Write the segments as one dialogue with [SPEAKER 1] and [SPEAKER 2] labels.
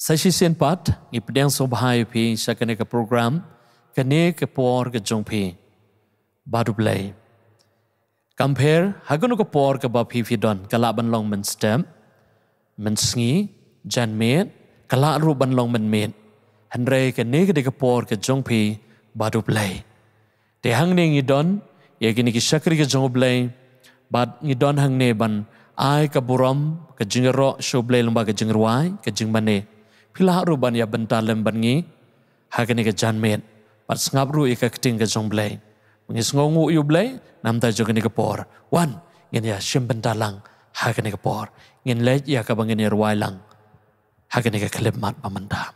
[SPEAKER 1] Sashian pat ngipdeng sobhai pi sakane ka program kane ke por ke jongpi badublay compare hagunu ko por ka ba pi don kalaban long men stem men sngi janmet kala ru ban long men met hanre kane ke por ke jongpi badublay te hangne ngi don ye kini ki sakri ke jongoblay bad ngi don hangne ban ai ka buram ka jingero shoblay lomba ka jingerwai ka jingbane Pila ruban ya bentalem bangi hagani ke janmet pat ngabru ika keting ke jongblay mengis ngongu yu blay namta jogani ke por wan ngin ya shim bentalang hagani ke por ngin lej ya ka bangin ruai lang hagani ke klip mat pamanda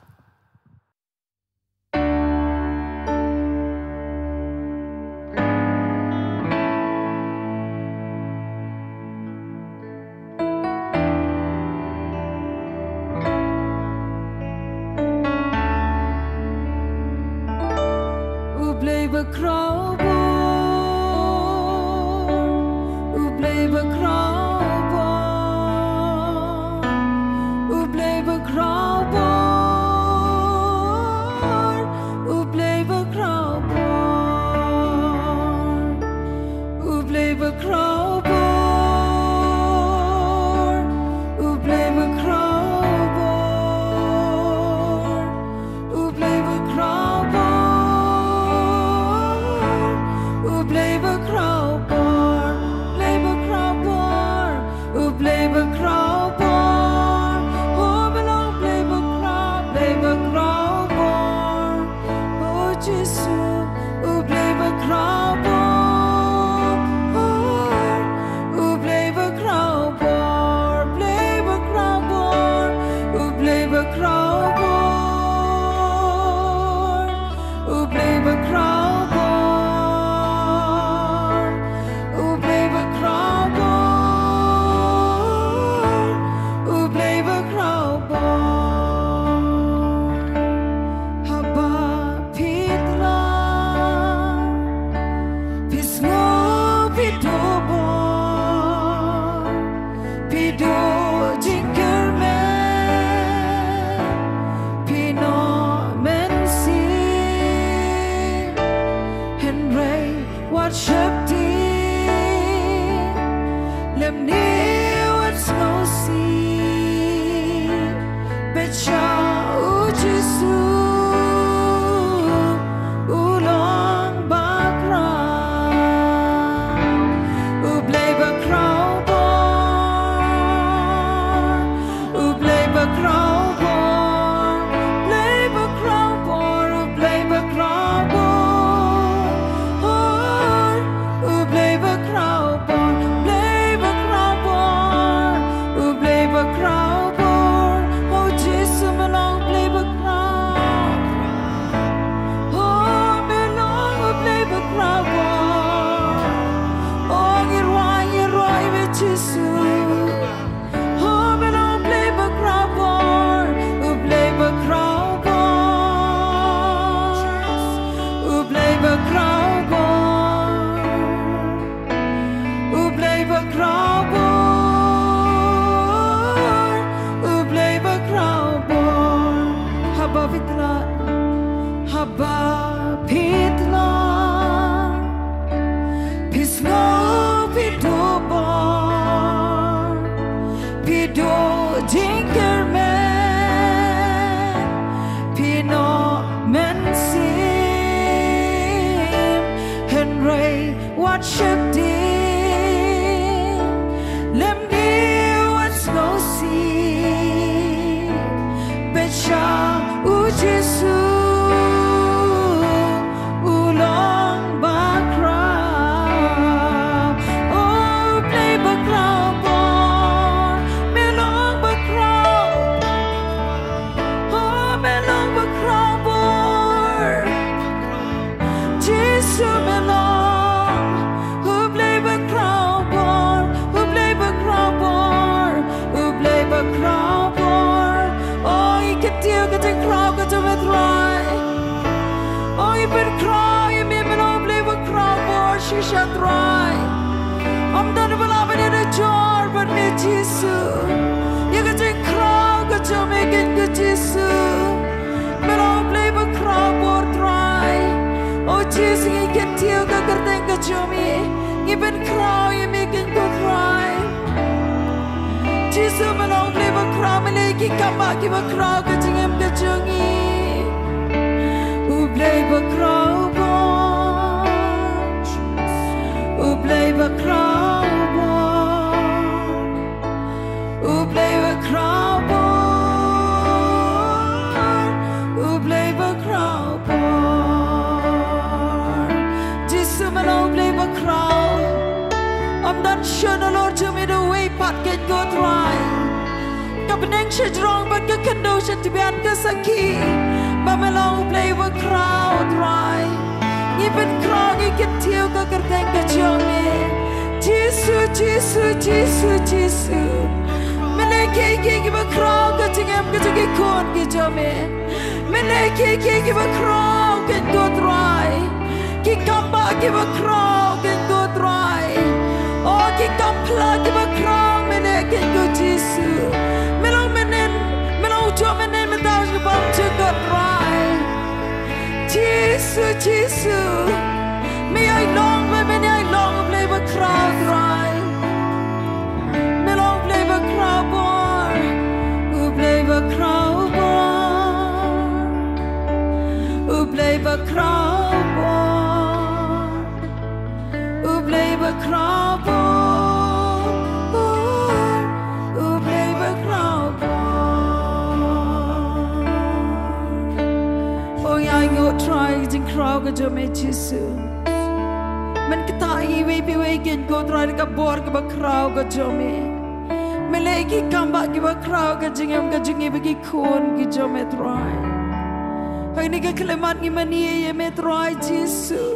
[SPEAKER 2] Jesus, Giêsu melong play ba crow bor try oh Giêsu ngi ket tiyo ka kerteng ka jomi ngi ben crow ye making go try Giêsu melong play ba crow mele ki kamba ki ba crow ka jingem ka jongi play ba crow bor play ba crow bor play ba crow bor play ba crow bor Jesus melong play ba crow I'm not sure the Lord to me the way pat can go dry kapeneng shajrong but ka kendo shatibian ka saki Bamelong play with crowd right Even crowd you can tell ka kerteng ka jomi Jesus Jesus Jesus Jesus Mene ke ki ba crowd ka tingem ka jagi kon ki jomi Mene ke ba crowd can go dry Ki kamba ki ba crowd can go dry Oh ki kampla ki ba crowd mene can go Jesus Melong menen melong jo menen metau ki bam to go dry Jesus, Jesus, may I long play the crowd right. May long play the crowd boy, who play the crowd boy, who play the crowd boy, who play the crowd boy, who play the crowd boy. Oh yeah, I go try to crowd ka jo me Jesus. Man kita iwi piwi ken go try ka bor ka ba crowd ka jo me. Meleki kamba ki ba crowd ka jingem ka jingi bagi kon ki jo me try. Hai ni ka kelemat ni mani ye me try Jesus.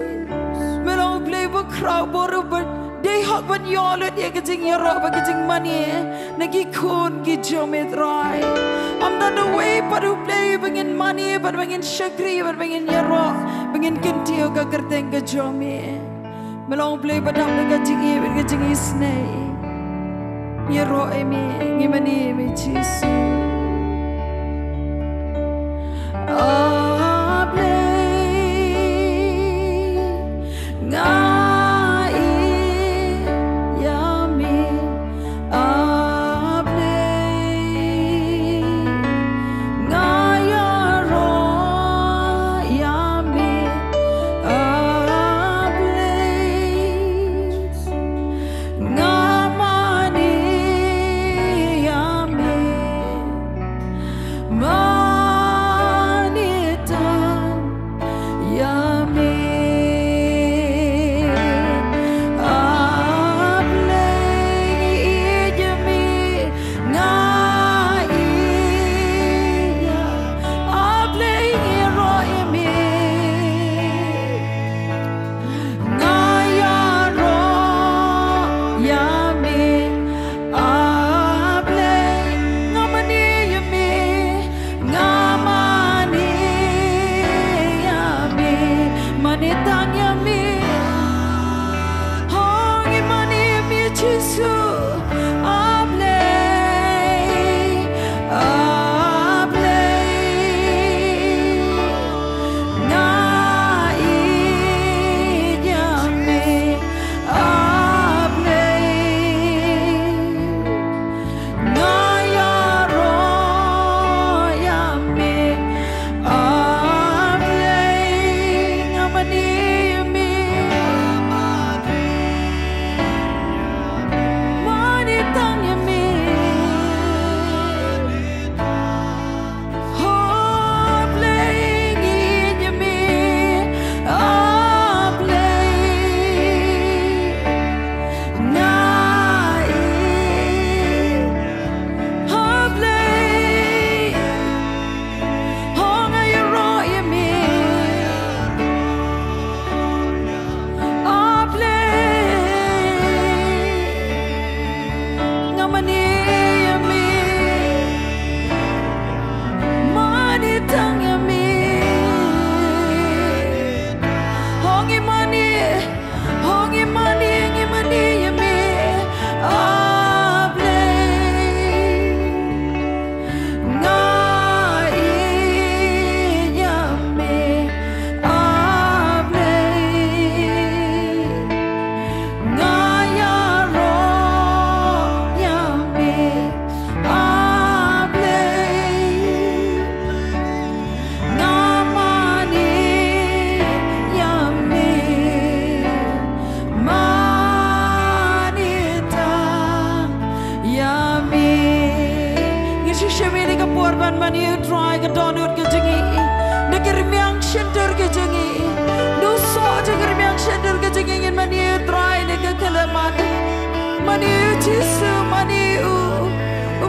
[SPEAKER 2] Melong play ba crowd bor ba day hot ban yolo dia ka jing yoro ba ka jing mani nagi kon ki jo me try. I'm not the way but who play bangin money but bangin shakri but bangin yaro bangin kintiyo ka kerteng ka jomi melong play but am ka jingi snay yaro emi ngimani emi Jesus ban mani try ka donut ka jingi nekirmiang shendur ka jingi do so jagirmiang shendur ka jingi in mani try ne ka kalamat mani jisu mani u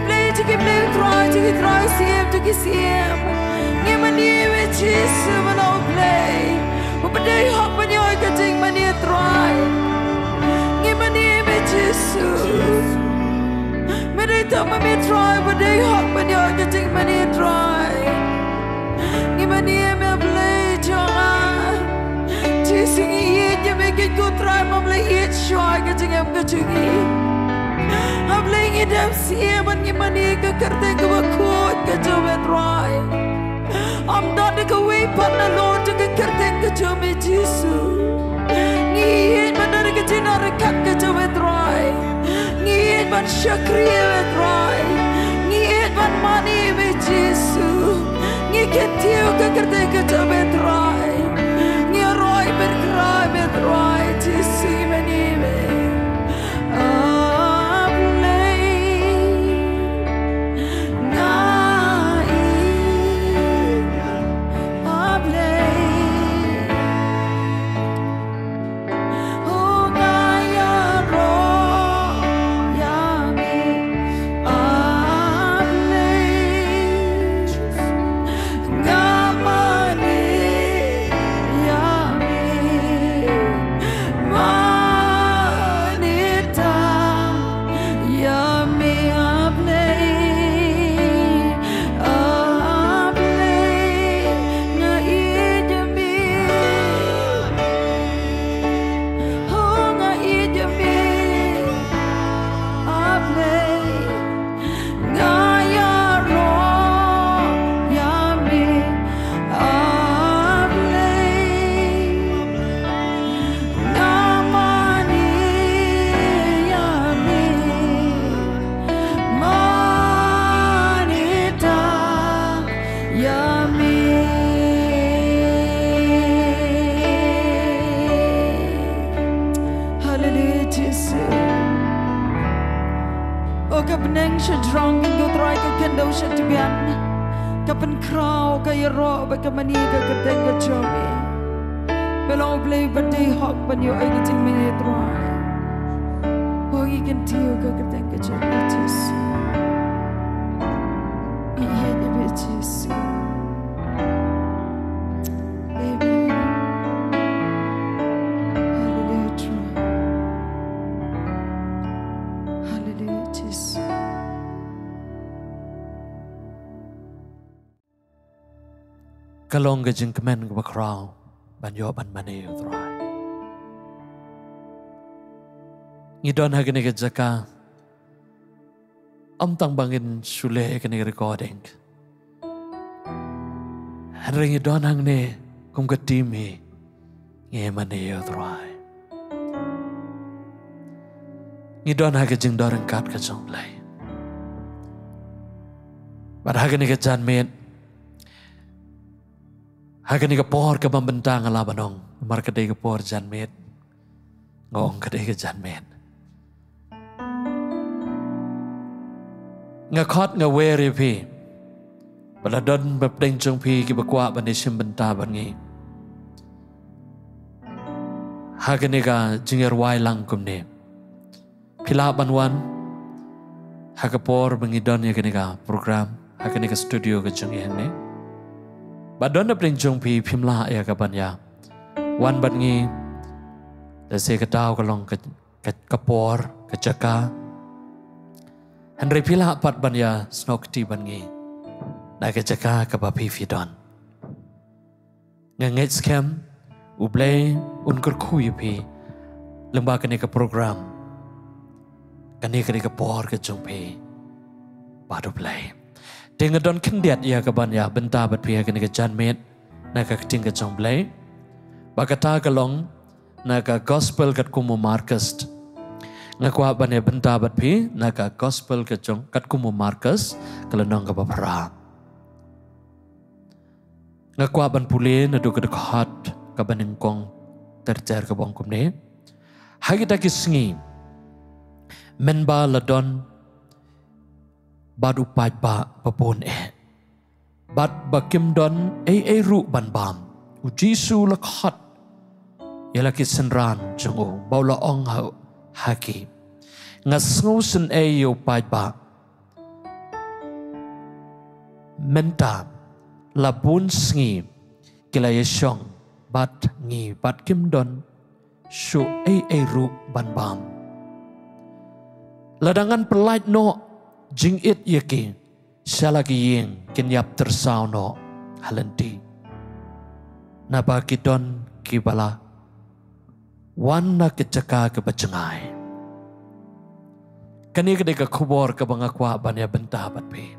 [SPEAKER 2] play try siem ngi mani we jisu mano play u padai hok mani oi ka jing mani try ngi mani we jisu mani ta mani try padai hok mani oi ka jing mani try ngi mani me play jangan jisu ngi ye me ke ku try mam le ye shoy ka jing am ka jingi I'm laying it down, see him and you money, go curtain, go a court, go to it right. I'm not to go away, but the Lord to get curtain, go to me, Jesus. Need but not a get in or a cut, go to it right. Need but shakri it right. Need but money with Jesus. Need get you, go curtain, go to it right. Need right, but cry, but right, Jesus, my name. Mani ka kerteng ka chomi belong play bade hok ban yo ai ting mani try hogi kan tiu ka kerteng ka chomi tis iye ne betis amen hallelujah tis
[SPEAKER 1] kalong ka jing kemen ka bakraw ban yo ban mani utrai ngidon ha kini ka jaka am tang bangin sule kini recording hanring ngidon hang ne kum ka timi nge mani utrai ngidon ha ka jing dorang kat ka jong play bar ha kini ka jan met Hagan ka por ka bambentang ala banong mar ka ka por janmet ngong ka ka janmet nga khot nga weri pi baladon bapdeng jong pi ki bakwa ban sim benta ban ngi hagan ka jinger wai lang kum ne pila banwan hagapor bangidon ya ka program hagan ka studio ka jong ne Badon na prinjong pi pimla ya kabanya. Wan bat ngi se katao kalong kapor kajaka. Henry pila pat banya snokti ban ngi. Na kajaka kapapi fidon. Nganget scam ublay unkur kuy pi lembaga ni ka program. Kani ka por kajong pi badu play. Tengah don kendiat ia kabanya benta bat pihak ni kejan met nak keting kejong blay bakata kalong nak gospel kat kumu Marcus ngakwa bane benta bat pi nak gospel kejong kat kumu Marcus kelenong ka papara ngakwa ban pulin adu ka dekat ka banengkong tercer ka bongkum ne hagita kisngi menba ladon badu pai ba papun Bat bakim don ru ban bam. U Jisu lakhat. Yala kisenran jungo. Baula ong haki. Ngasngusen yo pai ba. Menta labun sngi kilayesyong bat ngi bat kim don shu ru ban bam. Ladangan pelait no jing it yaki salagi ying kinyap tersau no halenti. Naba kidon kibala wana kecaka kebacengai. Kani kedeka kubor kebangakwa banya bentah bat pe.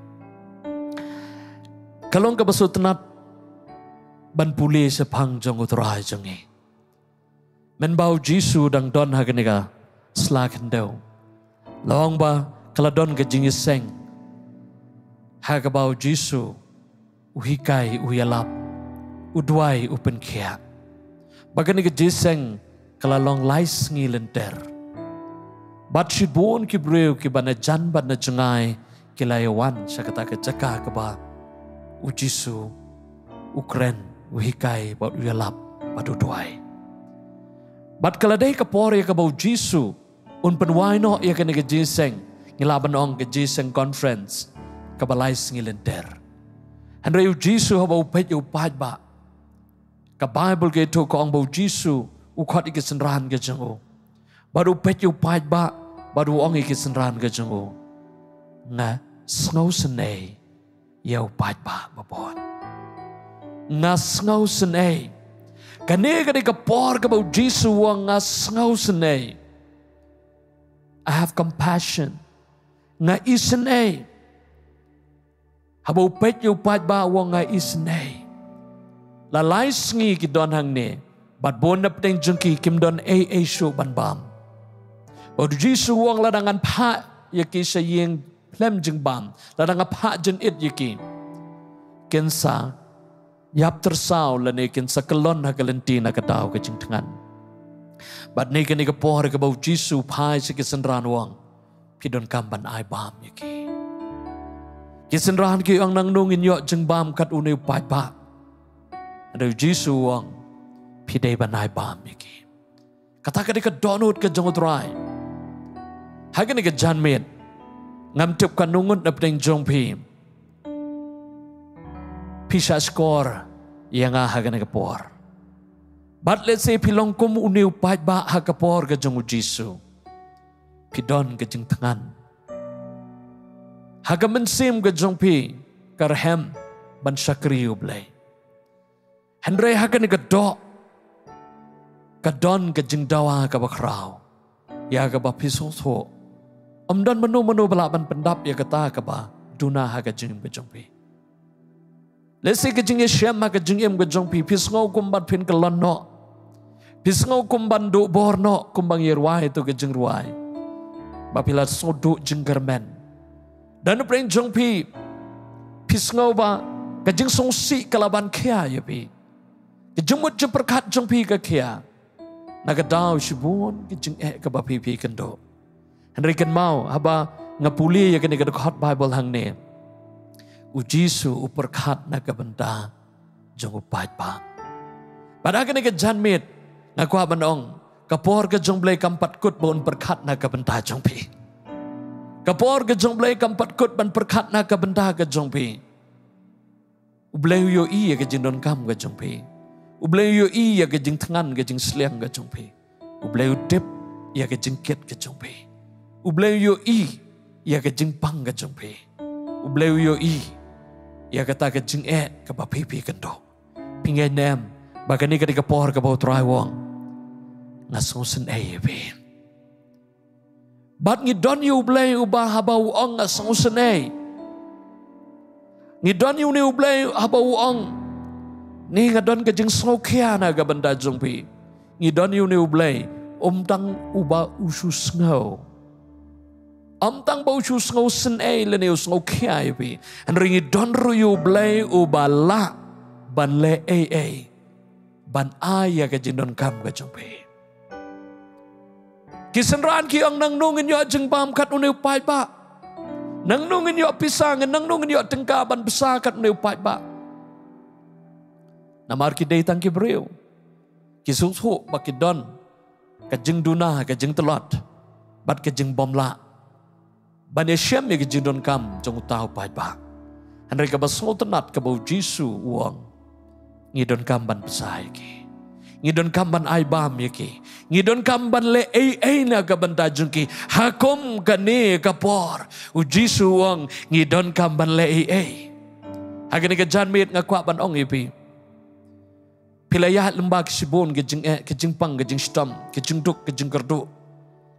[SPEAKER 1] Kalong kabasutenat ban puli sepang jong utrai jongi. Men bau Jisu dang don hagenega slaken deu. Lawang ba kaladon ke jingiseng. Haga bau Jisu uhikai uyalap. Udwai upen kia. Bagani ke jiseng kalalong lais ngilenter. Bat shibun kibreu kibana jan bat na jengai kilayawan sakata ke jaka keba. Ujisu, Ukren, uhikai, baut uyalap, batu duai. Bat kaladai kapori ka bau Jisu, un penwai no ia kena ke jiseng, ngilaban ong ke jiseng conference, kabalais ngilenter. Henry Jisu habau pet yu pahit ba. Ka Bible ke itu ka ong bau Jisu, ukhat ikisenran ke jengo. Baru pet yu pahit ba, baru ong ikisenran ke jengo. Nga, sngau senei. Yau pai ba babon ngas ngau senei kane kane kapor ka bau Jisu wang ngas ngau senei. I have compassion nga isenei habau pet yau pai ba wang nga isenei lalai sngi ki don hang ne bat bon nap teng jengki kim don shu ban bam bau Jisu wang ladangan pa yaki sayeng Lem jeng bam, ladang apa jen it yaki. Kensa, yap tersau lane kensa kelon hagalenti na kadau ke jeng tengan. Bat ne kene ke pohar ke bau Jisu pai se kesenran wang, pidon kamban ai bam yaki. Kesenran ki ang nang nungin yok jeng bam kat une pai ba. Ada Jisu wang, pidai ban ai bam yaki. Kata ke donut ke jeng utrai. Hagen ke janmet. Ngam tiap kanungun na pneng jong pi. Pisha skor yang hagan kapor. But let's say pilong kum uniu pahit ba hakapor ka jong Jisu. Pidon ka jeng tangan. Haga mensim ka jong pi karhem ban sakriu blay. Henry hagan ka do. Kadon ka jeng dawa ka bakraw. Ya ka ba pisong so. Amdan menu balaban pendap ya kata kaba duna haga jeng bejongpi. Lesi ke jeng yeshem haga jeng yem bejongpi pisngau kumbat pin kelon no. Pisngau kumban do bor no kumbang yerwai itu ke jeng ruai. Bapila sodu jeng germen. Dan preng jongpi pisngau ba ke jeng songsi kalaban kia ya pi. Ke jemut jeperkat jongpi ke kia. Nagadau shibun ke jeng ke bapi pi kendo. Henry kan mau haba ngapuli ya kene kedekhat Bible hang ne. Ujisu uperkat na kabenta jong upat pa. Pada kene ke janmit ngaku abanong kapor ke jong blay kampat kut bon perkat na kabenta jong pi. Kapor ke jong blay kampat kut ban perkat na kabenta ke jong pi. Ublay yo iya ke jing don kam ke jong pi. Ublay yo iya ke jing tangan ke jing sliang ke jong pi. Ublay dip ya ke jing ket ke jong pi. Ublay yo ya ke jing pang ke jong pi. Ublay yo ya kata ke jing ke ba pipi kendo. Pingai nem bagani ke kapor ke bau trai wong. Ngasong sen ya pi. Bat ngidon yu ublay ubah habau ong ngasong sen ngidon yu ni ublay habau ong. Ni ngadon ke jing slokia na ke benda jong pi. Ngidon yu ni ublay tang ubah usus ngau. Tang bau chus ngau sen lene us ngau kia pi. An ringi don ruyu blay ubala ban le ban ya ke jindon kam ke jompe. Kisenran ki ang nang nungin yo jeng bam kat une pai ba. nang nungin yo pisang nang nungin yo tengkaban besakat neu pai ba namar ki dei tang ki breu ki susu ba ki don ka jing duna ka jing telot bat ka jing bomla ban ye syam ye ki jing don kam jong tau pai ba Henry ka basngo tenat ka bau Jisu uang ngidon kam ban besai ki ngidon kamban ai bam yaki ngidon kamban le ai na ka banta jungki hakom kane kapor u Jisu wang ngidon kamban le ai hagani ka janmit nga kwa ban ong ipi pilayat lembak sibon ke jing pang ke jing stam ke jing duk ke jing kerdu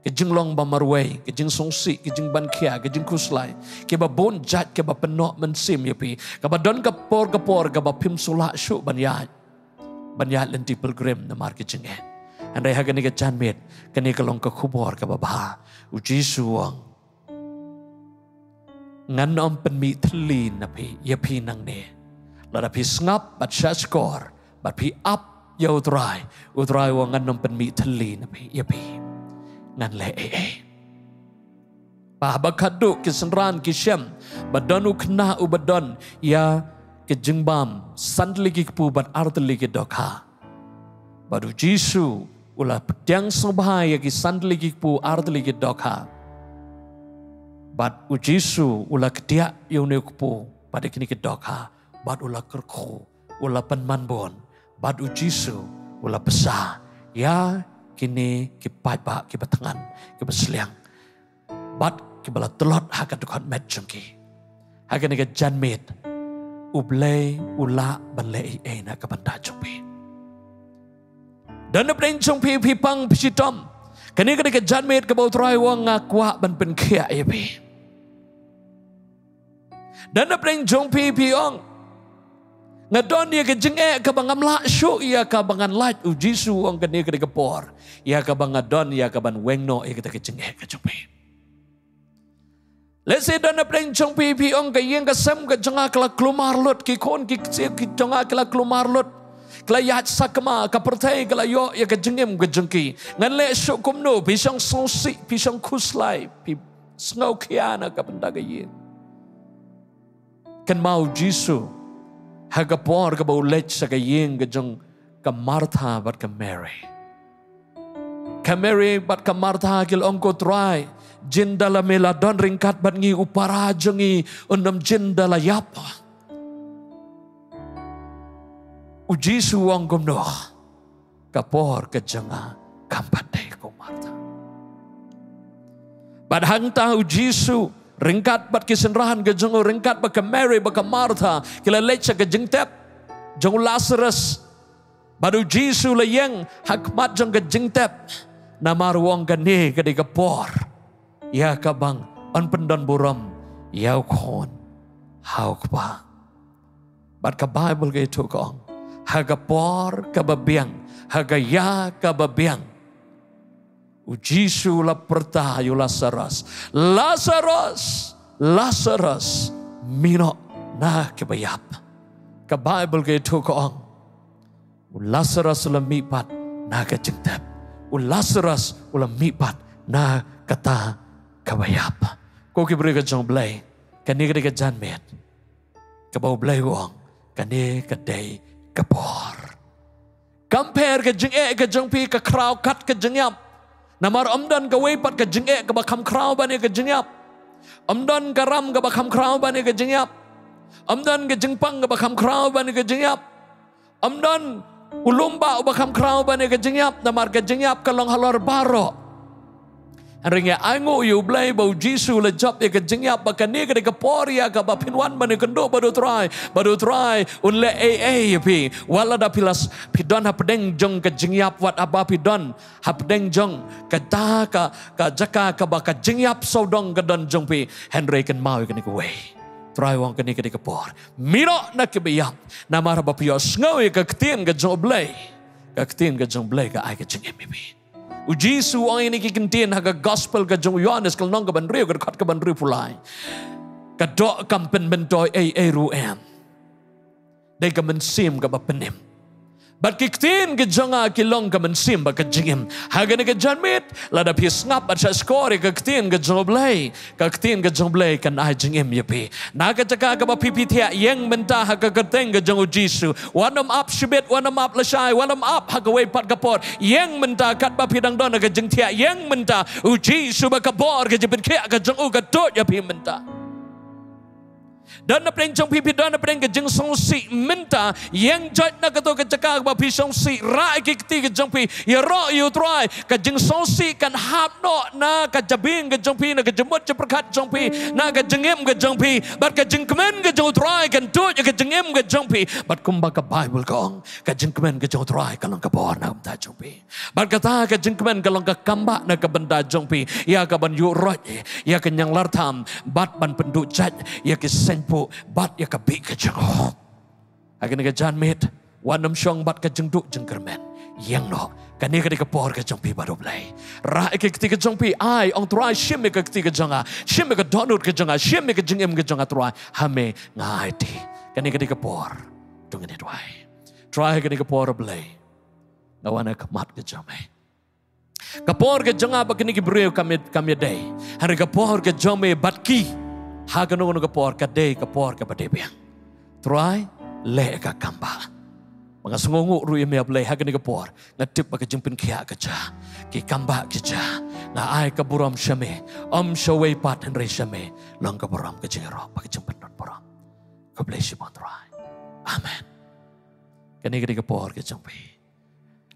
[SPEAKER 1] ke jing long bamarway ke jing songsi ke jing ban kia ke jing kuslai ke ba bon jat ke ba penok mensim yapi ka ba don kapor ka ba pim sulak syuk ban yat banyak lenti pilgrim na market jeng andai haga ni ka janmet kani kalong ka khubor ka baba u Jisu wang ngan om penmi thlin na pi ya pi nang ne la pi ngap bat shashkor bat pi up ya utrai wang ngan om penmi thlin na pi ya pi ngan le pa bakadu kisenran kisyam badanu kna u badon ya ke jengbam sandligi pu bat artligi dokha badu Jisu ula pedang sobhaya ki sandligi pu artligi dokha bat u Jisu ula kedia yone pu pada kini ke dokha bat ula kerku ula penmanbon bat u Jisu ula besar ya kini ki pai ki batangan ki besliang bat ki bala telot hakat dokhat met jengki hakan ke janmet ublay ula balay na kabanda jumpi dan napeng jumpi pipang pisitom kani ka janmet ka bautray wang ngakwa ban pen kia epi dan napeng jumpi piong ngadon dia ka jenge ka bangam la syu ya ka bangan light u Jisu wang kani ka por ya ka bangadon ya ka ban wengno e ka jenge ka jumpi Let's say dan apreng chong pi ong ka yeng ka sam ka jonga kala klumar lot ki kon ki jonga kala klumar lot kala yat sakma ka pertai kala yo ya ka jengem ka jengki ngan le syukum no pisang sosi pisang kuslai pi snau kiana ka benda ka yin kan mau Jisu ha ka por ka bau lech sa ka yeng ka jong ka Martha bat ka Mary bat ka Martha kil ong ko try jin dala meladon ringkat bat ngi upara jengi undam jin dala yapa u Jisu wang gomno kapor ke janga kampat dai ko Martha bat hang ta u Jisu ringkat bat kisenrahan ke jengo ringkat bat ke Mary bat ke Martha kila lecha ke jengtep jong Lazarus bat u Jisu le yang hakmat jong ke jengtep namar wong gane ke di kapor ya kabang on pendon buram ya kon hau kba bat ka Bible ke itu kong haga por ka babiang haga ya ka babiang u Jisu la perta yu Lazarus mino na ke bayap ka Bible ke itu kong u Lazarus la mipat na ka jengtep u Lazarus ula mipat na kata kabayap. Ko kibri ka jong blay. Kani ka janmet. Kabaw blay wong. Kani ka day kapor. Compare ka jing ka jong pi ka kraw kat ka jingyap. Namar omdan ka waypat ka jing ka bakam kraw ba ni ka jingyap. Omdan ka ram ka bakam kraw ba ni ka jingyap. Omdan ka jingpang ka bakam kraw ba ni ka jingyap. Omdan ulumba bakam kraw ba ni ka jingyap. Namar ka jingyap ka long halor baro. Ringya ango yu blay bau Jisu le job ya kejengyap bakani ka poria ka bapinwan bani kendo badu try unle pi wala da pilas pidon hapdeng jong kejengyap wat aba pidon hapdeng jong kata ka jaka ka baka jengyap sodong kedon jong pi Henry kan mau kan ku we try wong kan ka por miro na kibiyap namar ba pio sngoy ka ktien ka jong blay ka ai ka jengyap pi u Jisu ang ini kikintin haga gospel ka jong Yohanes kal nong ka banrio ka kat ka banrio pulai ka do kampen bentoy ay ruem dai ka mensim ka bapenim Bat kiktin ke jonga kilong ka mensim ba ka jingim. Hagan ke janmit lada pi ngap at sa skore ka ktin ke jonglay. Ka ktin ke jonglay kan ai jingim yapi. Na ka taka ka ba pipitia yang menta ha ka kateng ke jongu Jisu. Wanam up shibet wanam up lasai wanam up ha ka way pat ka pot. Yang menta kat ba pidang don ka jingtia yang menta u Jisu ba ka bor ka jipit kia ka jongu ka dot yapi menta. Dan na preng jong pipi dan na preng ke jeng song si minta yang jat na kato ke cakap ba pi song si rai ke kti ke jong pi ya ro you try ke jeng song si kan hap no na ka jabing ke jong pi na ke jemut je perkat jong pi na ke jengem ke jong pi bat ke jeng kemen ke jong try kan tu ke jengem ke jong pi bat kumba ka Bible kong ke jeng kemen ke jong try kalong ka bor na ta jong pi bat kata ke jeng kemen kalong ka kamba na ka benda jong pi ya ka ban yu rot ya ke nyang lar tham bat ban penduk jat ya ke sen bat ya kabi ke jengok. Agen ke janmit wanam syong bat ke jengduk jengkermen. Yang no kani ke dikepor ke jengpi baru belai. Ra ke ketika jengpi ai ong tuai shim ke ketika jenga. Shim ke donut ke jenga. Shim ke jengem ke jenga tuai hame ngai ti. Kani ke dikepor dengan tuai. Tuai ke dikepor belai. Ngawana kemat ke jame. Kapor ke jenga bakini ke beriu kami day. Hari kapor ke jame batki. Hagan nung kapor ka day kapor ka badebang. Try le ka kamba. Mga sungungu ru ime ablay hagan ni kapor. Ngatip ka jimpin kia ka ja. Ki kamba ka ja. Na ay ka buram syame. Syaway pat henry syame. Lang ka buram ka jingero. Pag jimpin non buram. God bless you mon try. Amen. Kani ka di kapor ka jimpi.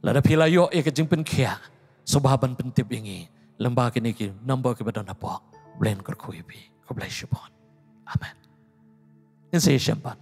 [SPEAKER 1] Lada pilayo ka jimpin kia. Subaban pentip ingi. Lembah kini ki number ka badan apa. Blen kerkuibi. God bless you, Amen. In say, Shempan.